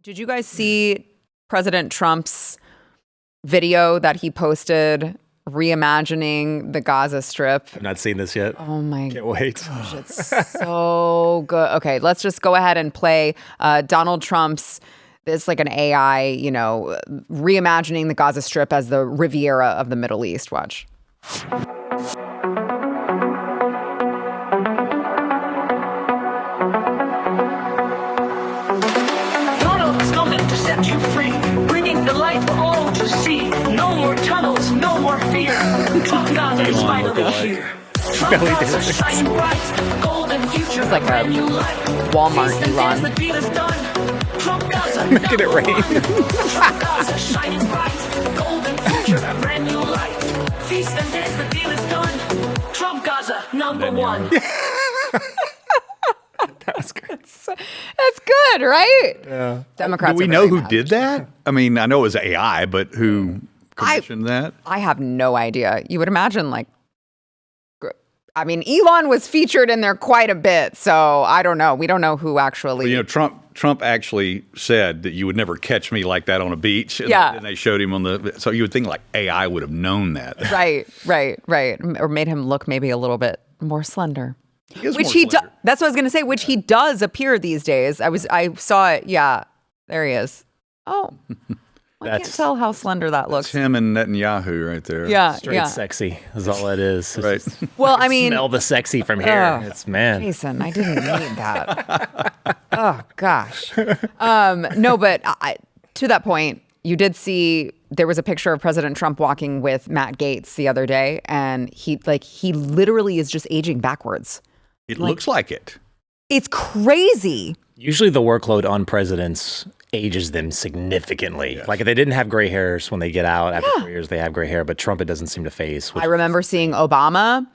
Did you guys see President Trump's video that he posted reimagining the Gaza Strip? I've not seen this yet. Oh my Can't wait. gosh, it's so good. Okay, let's just go ahead and play Donald Trump's, it's like an AI, reimagining the Gaza Strip as the Riviera of the Middle East. Watch. You free, bringing the light for all to see. No more tunnels, no more fear. Trump Gaza is finally here. Trump Gaza shining bright, golden future. It's like a Walmart Elon. The deal is done. Trump Gaza. Making it rain. Trump Gaza shining bright, golden future, a brand new light. Feast and dance, the deal is done. Trump Gaza, number one. That's good. That's good, right? Yeah. Democrats. Do we know who did that? I mean, I know it was AI, but who commissioned that? I have no idea. You would imagine, Elon was featured in there quite a bit, so I don't know. We don't know who actually. Well, Trump actually said that you would never catch me like that on a beach. And Yeah. And they showed him on the. So you would think like AI would have known that. Right. Or made him look maybe a little bit more slender. Which he does. That's what I was going to say. Which he does appear these days. I saw it. Yeah, there he is. Oh, I can't tell how slender that looks. It's him and Netanyahu right there. Yeah, Straight sexy is all it is. Right. Well, I mean, smell the sexy from here. It's man. Jason, I didn't mean that. Oh gosh. No, but to that point, you did see there was a picture of President Trump walking with Matt Gaetz the other day, and he literally is just aging backwards. It looks like it. It's crazy. Usually the workload on presidents ages them significantly. Yes. Like if they didn't have gray hairs when they get out after 4 years, they have gray hair, but Trump, it doesn't seem to phase. I remember seeing Obama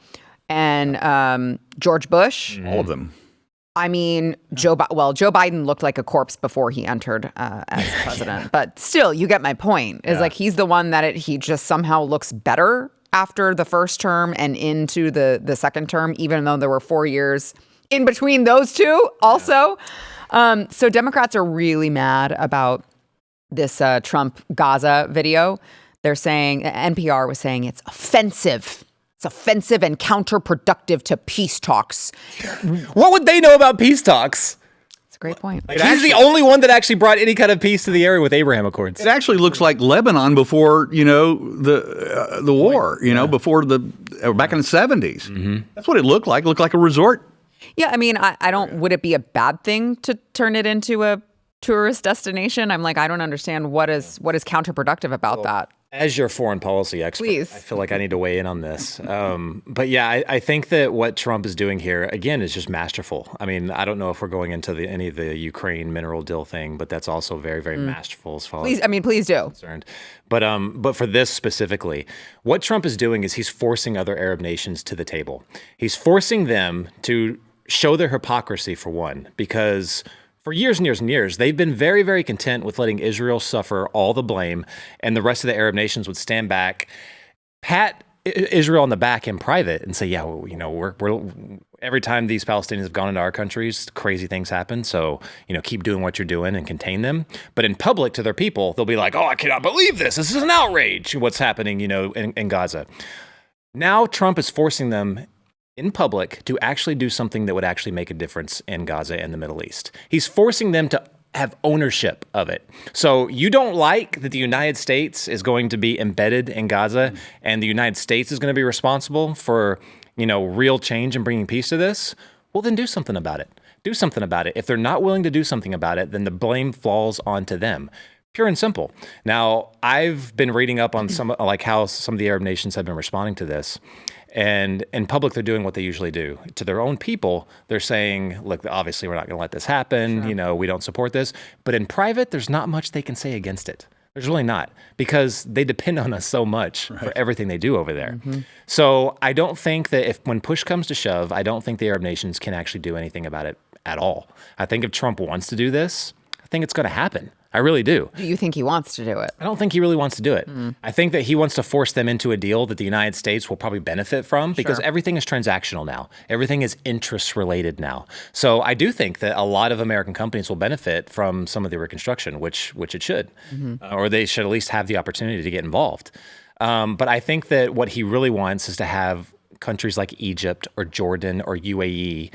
and George Bush. All of them. I mean, Joe Biden looked like a corpse before he entered as president. But still, you get my point. It's like he's the one that he just somehow looks better after the first term and into the second term, even though there were 4 years in between those two also. So Democrats are really mad about this Trump Gaza video. They're saying, NPR was saying it's offensive. It's offensive and counterproductive to peace talks. What would they know about peace talks? That's a great point. He's the only one that actually brought any kind of peace to the area with Abraham Accords. It actually looks like Lebanon before, the war, before back in the 70s. Mm-hmm. That's what it looked like. It looked like a resort. Yeah, I mean, I don't, would it be a bad thing to turn it into a tourist destination? I'm like, I don't understand what is counterproductive about that. As your foreign policy expert, Please. I feel like I need to weigh in on this. But yeah, I think that what Trump is doing here, again, is just masterful. I mean, I don't know if we're going into any of the Ukraine mineral deal thing, but that's also very, very masterful as far as please do. concerned. But for this specifically, what Trump is doing is he's forcing other Arab nations to the table. He's forcing them to show their hypocrisy, for one, because for years and years and years, they've been very, very content with letting Israel suffer all the blame, and the rest of the Arab nations would stand back, pat Israel on the back in private, and say, "Yeah, well, we're every time these Palestinians have gone into our countries, crazy things happen. So, keep doing what you're doing and contain them." But in public to their people, they'll be like, "Oh, I cannot believe this. This is an outrage. What's happening, in Gaza." Now Trump is forcing them in public to actually do something that would actually make a difference in Gaza and the Middle East. He's forcing them to have ownership of it. So you don't like that the United States is going to be embedded in Gaza and the United States is going to be responsible for, real change and bringing peace to this? Well, then do something about it. Do something about it. If they're not willing to do something about it, then the blame falls onto them. Pure and simple. Now, I've been reading up on how some of the Arab nations have been responding to this. And in public, they're doing what they usually do. To their own people, they're saying, look, obviously, we're not going to let this happen. Sure. We don't support this. But in private, there's not much they can say against it. There's really not, because they depend on us so much for everything they do over there. Mm-hmm. So I don't think that when push comes to shove, I don't think the Arab nations can actually do anything about it at all. I think if Trump wants to do this, think it's going to happen. I really do. Do you think he wants to do it? I don't think he really wants to do it. I think that he wants to force them into a deal that the United States will probably benefit from because everything is transactional now. Everything is interest related now. So I do think that a lot of American companies will benefit from some of the reconstruction, which it should, or they should at least have the opportunity to get involved. But I think that what he really wants is to have countries like Egypt or Jordan or UAE.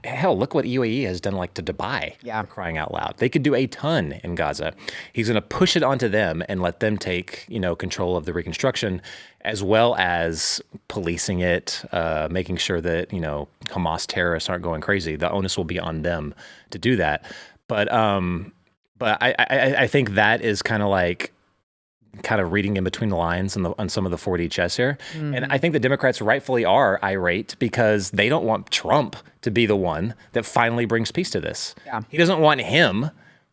Hell, look what UAE has done like to Dubai. Yeah. For crying out loud. They could do a ton in Gaza. He's going to push it onto them and let them take, control of the reconstruction as well as policing it, making sure that, Hamas terrorists aren't going crazy. The onus will be on them to do that. But I think that is kind of reading in between the lines on some of the 4D chess here. And I think the Democrats rightfully are irate because they don't want Trump to be the one that finally brings peace to this. Yeah. He doesn't want him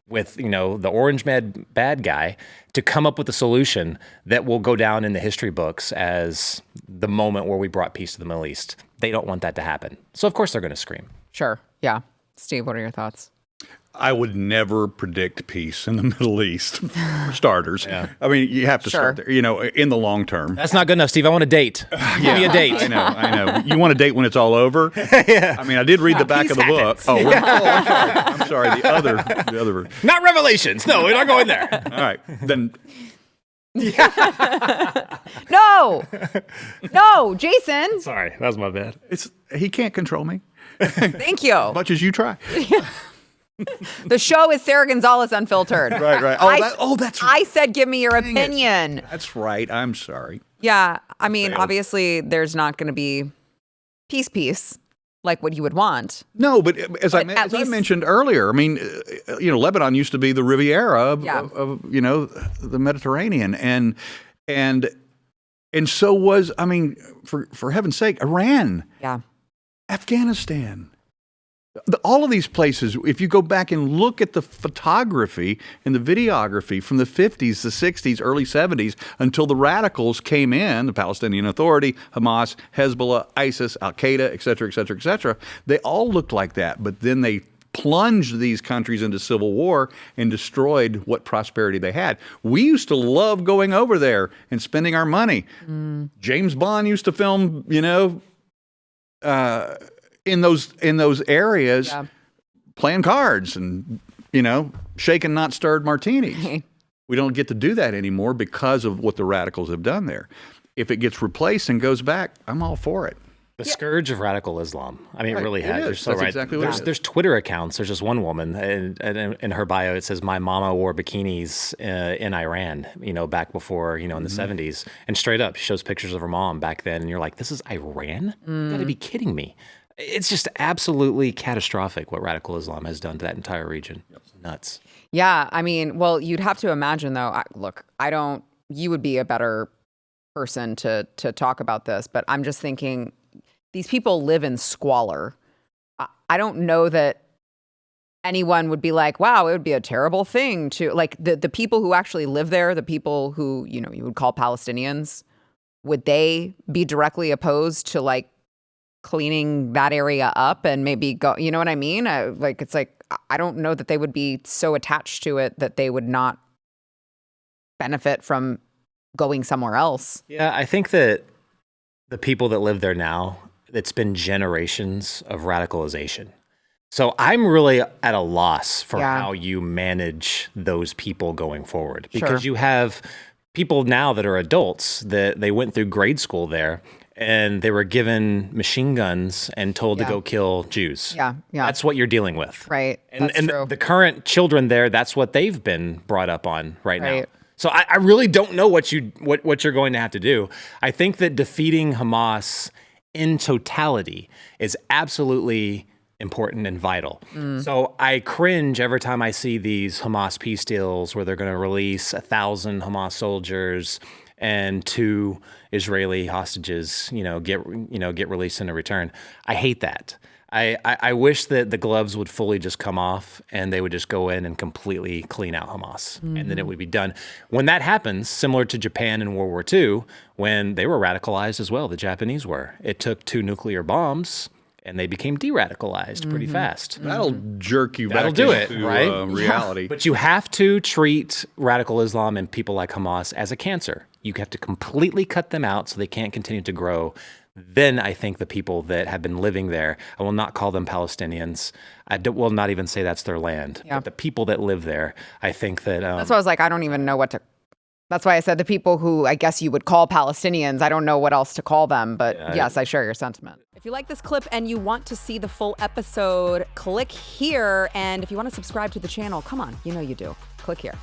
with, the orange bad guy to come up with a solution that will go down in the history books as the moment where we brought peace to the Middle East. They don't want that to happen. So of course they're going to scream. Sure. Yeah. Steve, what are your thoughts? I would never predict peace in the Middle East, for starters. Yeah. I mean, you have to start there, in the long term. That's not good enough, Steve. I want a date. Give me a date. I know. You want a date when it's all over? Yeah. I mean, I did read the back of the book. I'm sorry. The other. Not Revelations. No, we're not going there. All right. Then. No, Jason. Sorry, that was my bad. He can't control me. Thank you. As much as you try. The show is Sara Gonzales Unfiltered. Right. That's right. I said, give me your opinion. That's right. I'm sorry. Yeah. I mean, obviously, there's not going to be peace like what you would want. No, but as I mentioned earlier, I mean, Lebanon used to be the Riviera of the Mediterranean, and so was, I mean, for heaven's sake, Iran. Yeah. Afghanistan. All of these places, if you go back and look at the photography and the videography from the 50s, the 60s, early 70s, until the radicals came in, the Palestinian Authority, Hamas, Hezbollah, ISIS, Al-Qaeda, et cetera, they all looked like that. But then they plunged these countries into civil war and destroyed what prosperity they had. We used to love going over there and spending our money. James Bond used to film, in those areas, playing cards and, shaken, not stirred martinis. We don't get to do that anymore because of what the radicals have done there. If it gets replaced and goes back, I'm all for it. The scourge of radical Islam. I mean, it really has. You're so That's right. exactly what it is. There's Twitter accounts. There's just one woman, and in her bio it says, "My mama wore bikinis in Iran." Back before in the 70s, and straight up she shows pictures of her mom back then, and you're like, "This is Iran? You got to be kidding me!" It's just absolutely catastrophic what radical Islam has done to that entire region. It's nuts. Yeah, I mean, well, you'd have to imagine though. You would be a better person to talk about this, but I'm just thinking these people live in squalor. I don't know that anyone would be like, wow, it would be a terrible thing to, like, the people who actually live there, the people who, you would call Palestinians, would they be directly opposed to like cleaning that area up and maybe go, you know what I mean? I don't know that they would be so attached to it that they would not benefit from going somewhere else. Yeah, I think that the people that live there now, it's been generations of radicalization. So I'm really at a loss for how you manage those people going forward, because you have people now that are adults that they went through grade school there and they were given machine guns and told to go kill Jews. Yeah. That's what you're dealing with. Right. And the current children there, that's what they've been brought up on right now. So I really don't know what you're going to have to do. I think that defeating Hamas in totality is absolutely important and vital. So I cringe every time I see these Hamas peace deals where they're going to release 1,000 Hamas soldiers and 2 Israeli hostages, get released in a return. I hate that. I wish that the gloves would fully just come off and they would just go in and completely clean out Hamas, and then it would be done. When that happens, similar to Japan in World War II, when they were radicalized as well, the Japanese were. It took 2 nuclear bombs and they became de-radicalized pretty fast. That'll jerk you That'll back do it, into right? reality. But you have to treat radical Islam and people like Hamas as a cancer. You have to completely cut them out so they can't continue to grow. Then I think the people that have been living there, I will not call them Palestinians. Will not even say that's their land. Yeah. But the people that live there, I think that... That's why I was like, I don't even know what to... That's why I said the people who I guess you would call Palestinians, I don't know what else to call them, but yes, I share your sentiment. If you like this clip and you want to see the full episode, click here. And if you want to subscribe to the channel, come on, you know you do. Click here.